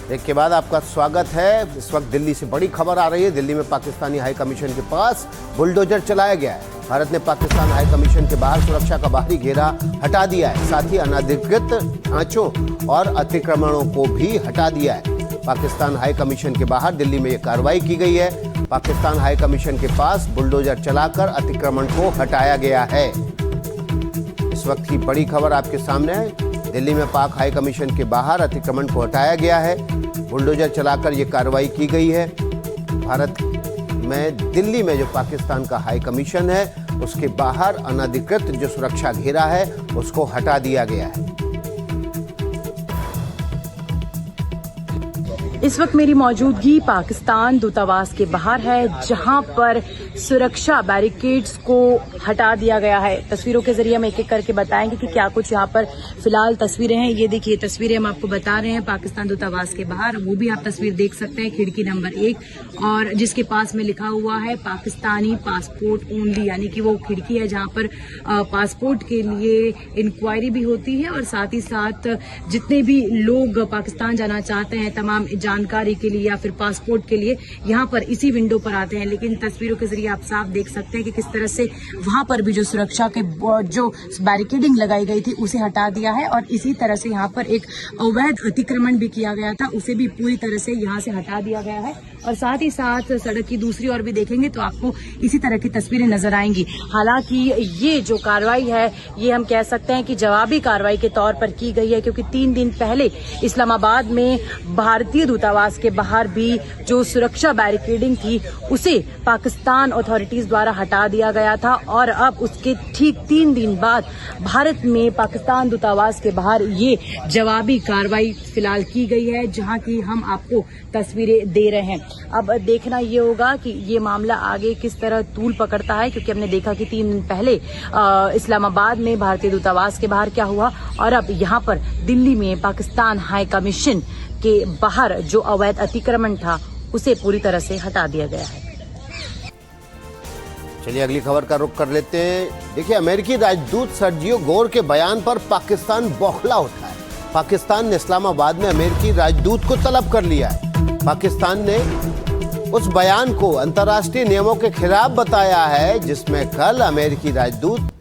एक के बाद आपका स्वागत है। इस वक्त दिल्ली से बड़ी खबर आ रही है। दिल्ली में पाकिस्तानी हाई कमीशन के पास बुलडोजर चलाया गया है। भारत ने पाकिस्तान हाई कमीशन के बाहर सुरक्षा का बाहरी घेरा हटा दिया है। साथ ही अनधिकृत ढांचों और अतिक्रमणों को भी हटा दिया है। पाकिस्तान हाई कमीशन के बाहर दिल्ली में यह कार्रवाई की गई है। पाकिस्तान हाई कमीशन के पास बुलडोजर चलाकर अतिक्रमण को हटाया गया है। इस वक्त की बड़ी खबर आपके सामने है। दिल्ली में पाक हाई कमीशन के बाहर अतिक्रमण को हटाया गया है। बुलडोजर चलाकर यह कार्रवाई की गई है। भारत में दिल्ली में जो पाकिस्तान का हाई कमीशन है उसके बाहर अनधिकृत जो सुरक्षा घेरा है उसको हटा दिया गया है। इस वक्त मेरी मौजूदगी पाकिस्तान दूतावास के बाहर है, जहां पर सुरक्षा बैरिकेड्स को हटा दिया गया है। तस्वीरों के जरिए हम एक एक करके बताएंगे कि क्या कुछ यहां पर फिलहाल तस्वीरें हैं। ये देखिए तस्वीरें हम आपको बता रहे हैं पाकिस्तान दूतावास के बाहर। वो भी आप तस्वीर देख सकते हैं, खिड़की नंबर 1 और जिसके पास में लिखा हुआ है पाकिस्तानी पासपोर्ट ओनली, यानी कि वो खिड़की है जहां पर पासपोर्ट के लिए इंक्वायरी भी होती है और साथ ही साथ जितने भी लोग पाकिस्तान जाना चाहते हैं तमाम जानकारी के लिए या फिर पासपोर्ट के लिए यहाँ पर इसी विंडो पर आते हैं। लेकिन तस्वीरों के जरिए आप साफ देख सकते हैं कि किस तरह से वहां पर भी जो सुरक्षा के जो बैरिकेडिंग लगाई गई थी उसे हटा दिया है और इसी तरह से यहाँ पर एक अवैध अतिक्रमण भी किया गया था, उसे भी पूरी तरह से यहाँ से हटा दिया गया है। और साथ ही साथ सड़क की दूसरी ओर भी देखेंगे तो आपको इसी तरह की तस्वीरें नजर आएंगी। हालांकि ये जो कार्रवाई है ये हम कह सकते हैं कि जवाबी कार्रवाई के तौर पर की गई है, क्योंकि 3 दिन पहले इस्लामाबाद में भारतीय दूतावास के बाहर भी जो सुरक्षा बैरिकेडिंग थी उसे पाकिस्तान अथॉरिटीज द्वारा हटा दिया गया था और अब उसके ठीक 3 दिन बाद भारत में पाकिस्तान दूतावास के बाहर ये जवाबी कार्रवाई फिलहाल की गई है, जहां की हम आपको तस्वीरें दे रहे हैं। अब देखना ये होगा कि ये मामला आगे किस तरह तूल पकड़ता है, क्योंकि हमने देखा कि 3 दिन पहले इस्लामाबाद में भारतीय दूतावास के बाहर क्या हुआ और अब यहाँ पर दिल्ली में पाकिस्तान हाई कमीशन के बाहर जो अवैध अतिक्रमण था उसे पूरी तरह से हटा दिया गया है। चलिए अगली खबर का रुख कर लेते हैं। देखिए, अमेरिकी राजदूत सर्जियो गोर के बयान पर पाकिस्तान बौखला उठा है। पाकिस्तान ने इस्लामाबाद में अमेरिकी राजदूत को तलब कर लिया है। पाकिस्तान ने उस बयान को अंतर्राष्ट्रीय नियमों के खिलाफ बताया है, जिसमें कल अमेरिकी राजदूत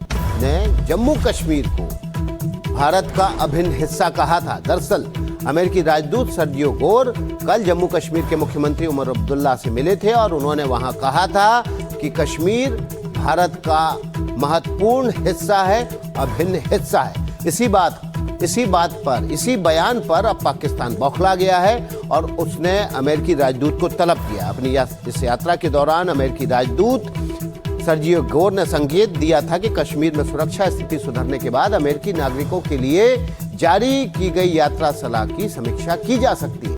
ने जम्मू कश्मीर को भारत का अभिन्न हिस्सा कहा था। दरअसल अमेरिकी राजदूत सर्जियो गोर कल जम्मू कश्मीर के मुख्यमंत्री उमर अब्दुल्ला से मिले थे और उन्होंने वहां कहा था कि कश्मीर भारत का महत्वपूर्ण हिस्सा है, अभिन्न हिस्सा है। इसी बयान पर अब पाकिस्तान बौखला गया है और उसने अमेरिकी राजदूत को तलब किया। अपनी इस यात्रा के दौरान अमेरिकी राजदूत सर्जियो गोर ने संकेत दिया था कि कश्मीर में सुरक्षा स्थिति सुधरने के बाद अमेरिकी नागरिकों के लिए जारी की गई यात्रा सलाह की समीक्षा की जा सकती है।